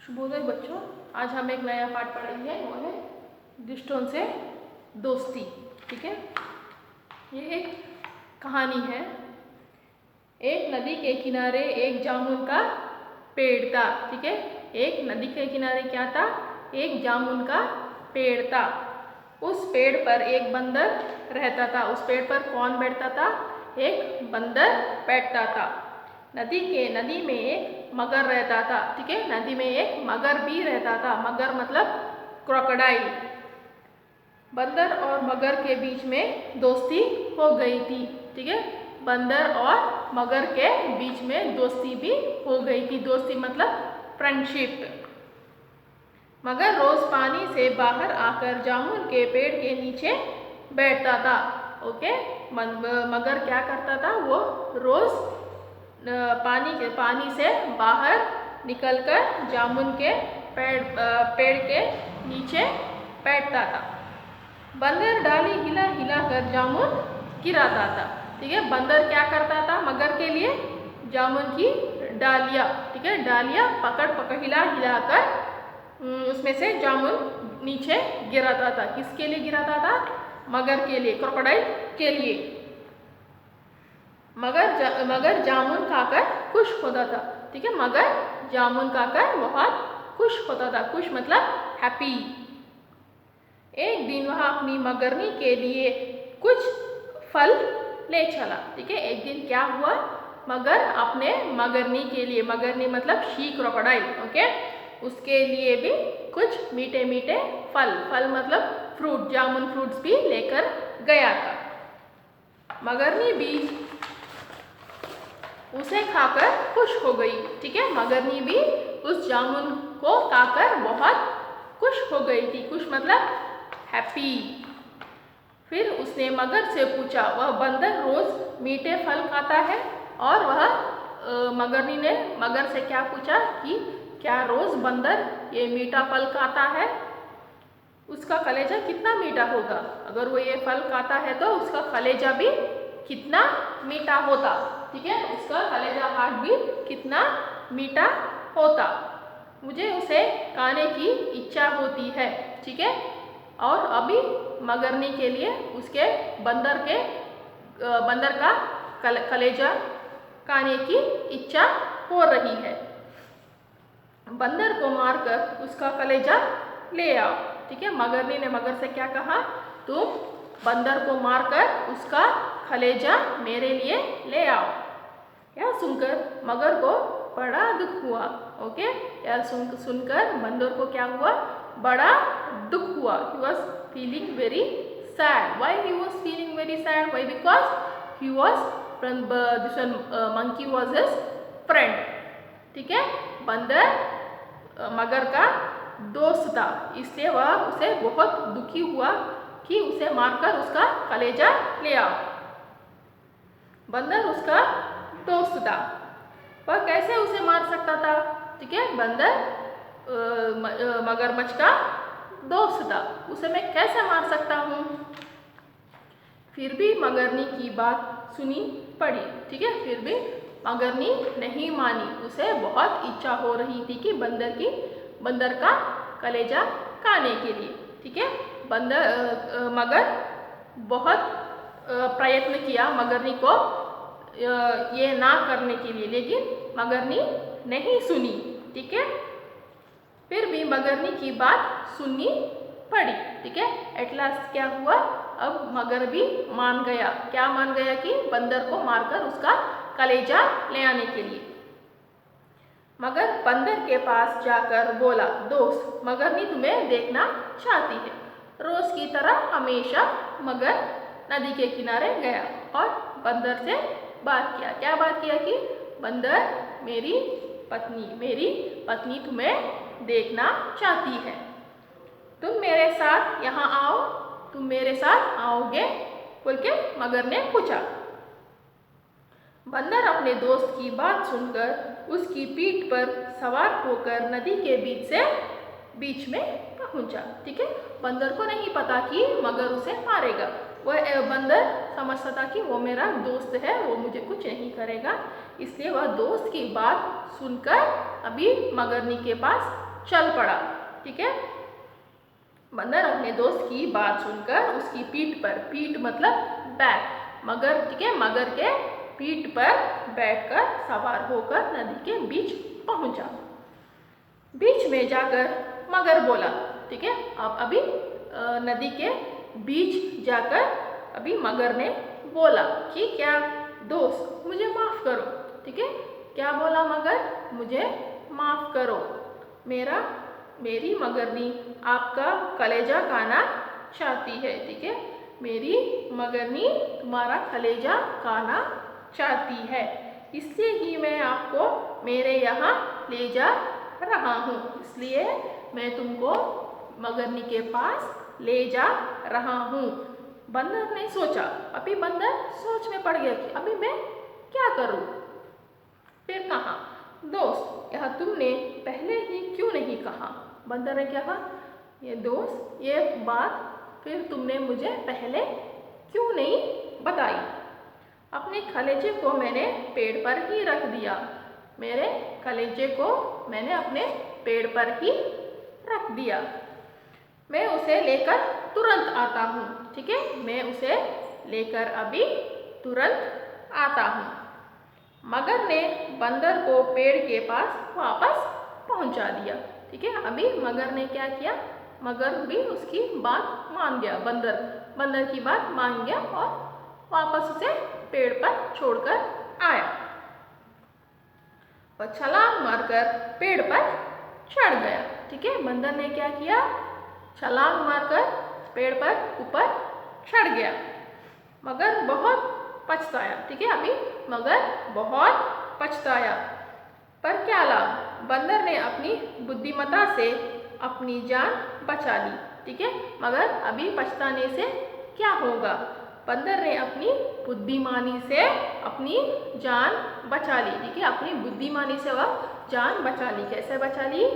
शुभोदय बच्चों, आज हम एक नया पाठ पढ़ेंगे। वो है दृष्टों से दोस्ती। ठीक है, ये एक कहानी है। एक नदी के किनारे एक जामुन का पेड़ था। ठीक है, एक नदी के किनारे क्या था? एक जामुन का पेड़ था। उस पेड़ पर एक बंदर रहता था। उस पेड़ पर कौन बैठता था? एक बंदर बैठता था। नदी में एक मगर रहता था। ठीक है, नदी में एक मगर भी रहता था। मगर मतलब क्रोकोडाइल। बंदर और मगर के बीच में दोस्ती हो गई थी। ठीक है, बंदर और मगर के बीच में दोस्ती भी हो गई थी। दोस्ती मतलब फ्रेंडशिप। मगर रोज पानी से बाहर आकर जामुन के पेड़ के नीचे बैठता था। ओके, मगर क्या करता था? वो रोज पानी से बाहर निकलकर जामुन के पेड़ के नीचे बैठता था। बंदर डाली हिला हिला कर जामुन गिराता था। ठीक है, बंदर क्या करता था? मगर के लिए जामुन की डालियाँ, ठीक है, डालियाँ पकड़ हिला हिला कर उसमें से जामुन नीचे गिराता था। किसके लिए गिराता था? मगर के लिए, क्रोकोडाइल के लिए। मगर जामुन खाकर खुश होता था। ठीक है, मगर जामुन खाकर बहुत खुश होता था। खुश मतलब हैप्पी। एक दिन वह अपनी मगरनी के लिए कुछ फल ले चला। ठीक है, एक दिन क्या हुआ? मगर अपने मगरनी के लिए, मगरनी मतलब शी क्रोकोडाइल, ओके, उसके लिए भी कुछ मीठे मीठे फल मतलब फ्रूट, जामुन फ्रूट्स भी लेकर गया था। मगरनी भी उसे खाकर खुश हो गई। ठीक है, मगरनी भी उस जामुन को खाकर बहुत खुश हो गई थी। खुश मतलब हैप्पी। फिर उसने मगर से पूछा, वह बंदर रोज मीठे फल खाता है? और वह मगरनी ने मगर से क्या पूछा कि क्या रोज बंदर ये मीठा फल खाता है? उसका कलेजा कितना मीठा होगा? अगर वो ये फल खाता है तो उसका कलेजा भी कितना मीठा होता। ठीक है, उसका कलेजा हार्ट भी कितना मीठा होता। मुझे उसे खाने की इच्छा होती है। ठीक है, और अभी मगरनी के लिए उसके बंदर का कलेजा खाने की इच्छा हो रही है। बंदर को मारकर उसका कलेजा ले आओ। ठीक है, मगरनी ने मगर से क्या कहा? तुम बंदर को मारकर उसका कलेजा मेरे लिए ले आओ। यह सुनकर मगर को बड़ा दुख हुआ। ओके, यह सुनकर बंदर को क्या हुआ? बड़ा दुख हुआ। He was feeling very sad. Why he was feeling very sad? Why? Because he was monkey was his friend. ठीक है, बंदर मगर का दोस्त था, इसलिए वह उसे बहुत दुखी हुआ कि उसे मारकर उसका कलेजा ले आओ। बंदर उसका दोस्त था, वह कैसे उसे मार सकता था? ठीक है, बंदर मगरमच्छ का दोस्त था, उसे मैं कैसे मार सकता हूँ? फिर भी मगरनी की बात सुनी पड़ी। ठीक है, फिर भी मगरनी नहीं मानी। उसे बहुत इच्छा हो रही थी कि बंदर का कलेजा खाने के लिए। ठीक है, मगर बहुत प्रयत्न किया मगरनी को ये ना करने के लिए, लेकिन मगरनी नहीं सुनी। ठीक है, फिर भी मगरनी की बात सुननी पड़ी। ठीक है, एट लास्ट क्या हुआ? अब मगर भी मान गया। क्या मान गया? कि बंदर को मारकर उसका कलेजा ले आने के लिए। मगर बंदर के पास जाकर बोला, दोस्त, मगरनी तुम्हें देखना चाहती है। रोज की तरह हमेशा मगर नदी के किनारे गया और बंदर से बात किया। क्या बात किया? कि बंदर, मेरी पत्नी तुम्हें देखना चाहती है, तुम मेरे साथ यहाँ आओ, तुम मेरे साथ आओगे? बोल के मगर ने पूछा। बंदर अपने दोस्त की बात सुनकर उसकी पीठ पर सवार होकर नदी के बीच में पहुंचा। ठीक है, बंदर को नहीं पता कि मगर उसे मारेगा। वह बंदर समझता था कि वो मेरा दोस्त है, वो मुझे कुछ नहीं करेगा, इसलिए वह दोस्त की बात सुनकर अभी मगरनी के पास चल पड़ा। ठीक है, बंदर अपने दोस्त की बात सुनकर उसकी पीठ मतलब बैक, मगर, ठीक है, मगर के पीठ पर बैठकर सवार होकर नदी के बीच पहुंचा। बीच में जाकर मगर बोला, ठीक है, अब अभी नदी के बीच जाकर अभी मगर ने बोला कि क्या दोस्त मुझे माफ़ करो। ठीक है, क्या बोला मगर, मुझे माफ़ करो, मेरी मगरनी आपका कलेजा खाना चाहती है। ठीक है, मेरी मगरनी तुम्हारा कलेजा खाना चाहती है, इसलिए ही मैं आपको मेरे यहाँ ले जा रहा हूँ, इसलिए मैं तुमको मगरनी के पास ले जा रहा हूँ। बंदर ने सोचा, अभी बंदर सोच में पड़ गया कि अभी मैं क्या करूँ। फिर कहा, दोस्त यह तुमने पहले ही क्यों नहीं कहा। बंदर ने क्या कहा, ये दोस्त ये बात फिर तुमने मुझे पहले क्यों नहीं बताई। अपने कलेजे को मैंने पेड़ पर ही रख दिया, मेरे कलेजे को मैंने अपने पेड़ पर ही रख दिया, मैं उसे लेकर तुरंत आता हूँ। ठीक है, मैं उसे लेकर अभी तुरंत आता हूँ। मगर ने बंदर को पेड़ के पास वापस पहुँचा दिया। ठीक है, अभी मगर ने क्या किया, मगर भी उसकी बात मान गया, बंदर की बात मान गया और वापस उसे पेड़ पर छोड़कर आया और छलांग मारकर पेड़ पर चढ़ गया। ठीक है, बंदर ने क्या किया, छलांग मारकर पेड़ पर ऊपर चढ़ गया। मगर बहुत पछताया। ठीक है, अभी मगर बहुत पछताया, पर क्या लाभ, बंदर ने अपनी बुद्धिमत्ता से अपनी जान बचा ली। ठीक है, मगर अभी पछताने से क्या होगा, बंदर ने अपनी बुद्धिमानी से अपनी जान बचा ली। ठीक है, अपनी बुद्धिमानी से वह जान बचा ली। कैसे बचा ली,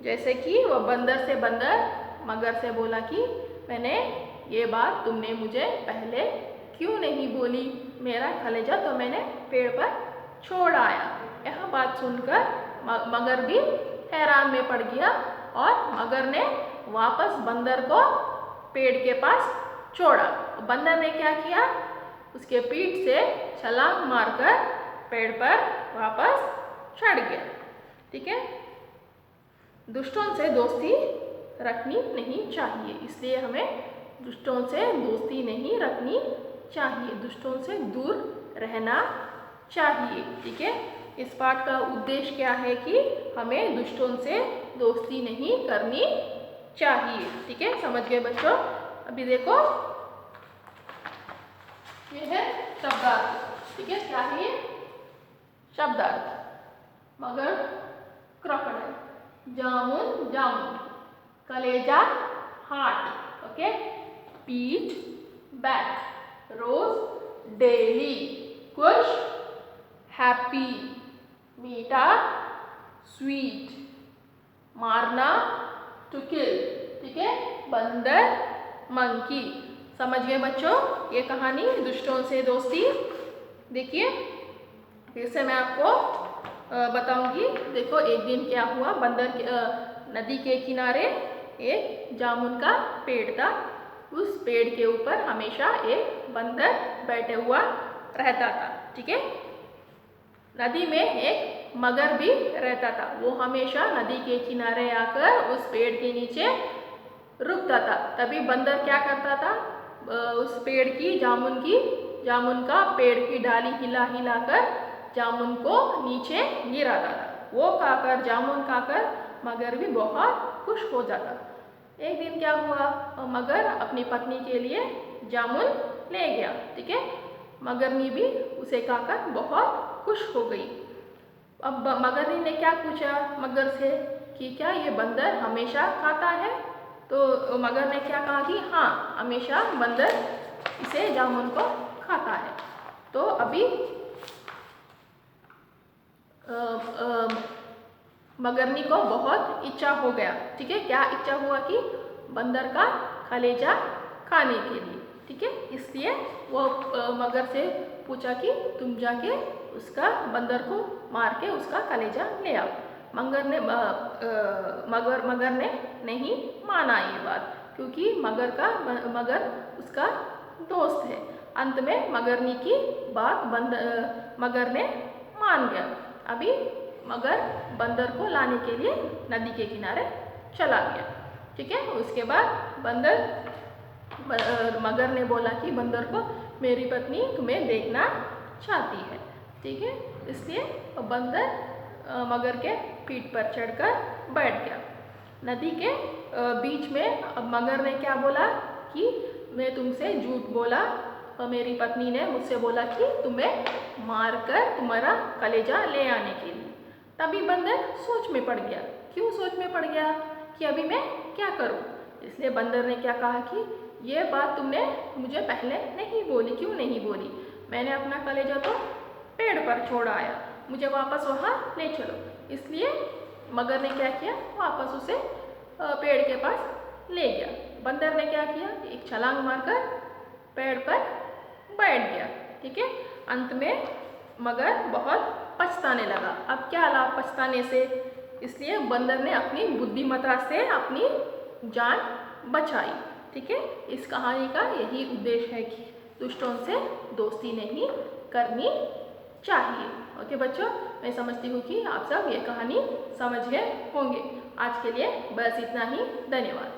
जैसे कि वह बंदर मगर से बोला कि मैंने ये बात तुमने मुझे पहले क्यों नहीं बोली, मेरा कलेजा तो मैंने पेड़ पर छोड़ आया। यह बात सुनकर मगर भी हैरान में पड़ गया और मगर ने वापस बंदर को पेड़ के पास छोड़ा। बंदर ने क्या किया, उसके पीठ से छलांग मारकर पेड़ पर वापस चढ़ गया। ठीक है, दुष्टों से दोस्ती रखनी नहीं चाहिए, इसलिए हमें दुष्टों से दोस्ती नहीं रखनी चाहिए, दुष्टों से दूर रहना चाहिए। ठीक है, इस पाठ का उद्देश्य क्या है कि हमें दुष्टों से दोस्ती नहीं करनी चाहिए। ठीक है, समझ गए बच्चों। अभी देखो ये है शब्दार्थ। ठीक है, क्या है ये शब्दार्थ, मगर क्रोकोडाइल, जामुन कलेजा हार्ट, ओके, पीठ बैक, रोज डेली, खुश हैप्पी, मीठा स्वीट, मारना टू किल। ठीक है, बंदर मंकी। समझ गए बच्चों ये कहानी दुष्टों से दोस्ती। देखिए फिर से मैं आपको बताऊंगी। देखो एक दिन क्या हुआ, नदी के किनारे एक जामुन का पेड़ था। उस पेड़ के ऊपर हमेशा एक बंदर बैठे हुआ रहता था। ठीक है, नदी में एक मगर भी रहता था। वो हमेशा नदी के किनारे आकर उस पेड़ के नीचे रुकता था। तभी बंदर क्या करता था, उस पेड़ की जामुन का पेड़ की डाली हिला कर जामुन को नीचे गिराता था। वो जामुन खाकर मगर भी बहुत खुश हो जाता। एक दिन क्या हुआ, मगर अपनी पत्नी के लिए जामुन ले गया। ठीक है, मगरनी भी उसे खाकर बहुत खुश हो गई। अब मगरनी ने क्या पूछा मगर से कि क्या ये बंदर हमेशा खाता है। तो मगर ने क्या कहा कि हाँ, हमेशा बंदर इसे जामुन को खाता है। तो अभी मगरनी को बहुत इच्छा हो गया। ठीक है, क्या इच्छा हुआ कि बंदर का कलेजा खाने के लिए। ठीक है, इसलिए वो मगर से पूछा कि तुम जाके उसका बंदर को मार के उसका कलेजा ले आओ। मगर ने नहीं माना ये बात, क्योंकि मगर उसका दोस्त है। अंत में मगरनी की बात मगर ने मान गया। अभी मगर बंदर को लाने के लिए नदी के किनारे चला गया। ठीक है, उसके बाद मगर ने बोला कि बंदर को मेरी पत्नी तुम्हें देखना चाहती है। ठीक है, इसलिए बंदर मगर के पीठ पर चढ़कर बैठ गया। नदी के बीच में अब मगर ने क्या बोला कि मैं तुमसे झूठ बोला और मेरी पत्नी ने मुझसे बोला कि तुम्हें मारकर तुम्हारा कलेजा ले आने के लिए। तभी बंदर सोच में पड़ गया। क्यों सोच में पड़ गया कि अभी मैं क्या करूं? इसलिए बंदर ने क्या कहा कि ये बात तुमने मुझे पहले नहीं बोली, क्यों नहीं बोली? मैंने अपना कलेजा तो पेड़ पर छोड़ आया, मुझे वापस वहाँ ले चलो। इसलिए मगर ने क्या किया, वापस उसे पेड़ के पास ले गया। बंदर ने क्या किया, एक छलांग मारकर पेड़ पर बैठ गया। ठीक है, अंत में मगर बहुत पछताने लगा। अब क्या लाभ पछताने से? इसलिए बंदर ने अपनी बुद्धिमत्ता से अपनी जान बचाई। ठीक है, इस कहानी का यही उद्देश्य है कि दुष्टों से दोस्ती नहीं करनी चाहिए। ओके बच्चों, मैं समझती हूँ कि आप सब ये कहानी समझ गए होंगे। आज के लिए बस इतना ही। धन्यवाद।